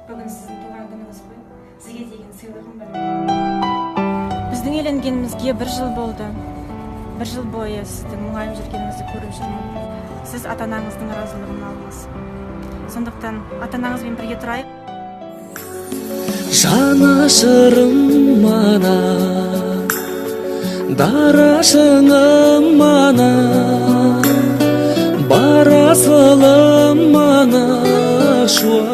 Бүгін сіздің туған күніңіз ғой. Сізге деген сыйлығым бар. Біздің үйленгенімізге 1 жыл болды. 1 жыл бойы сіздің мұңайып жүргеніңізді көріп жүрмін. Сіз ата-анаңыздың разылығын алыңыз. Сондықтан ата-анаңызбен бірге тұрайық. Жанашырым мана, дарашыңым мана, барасылым мана, шуа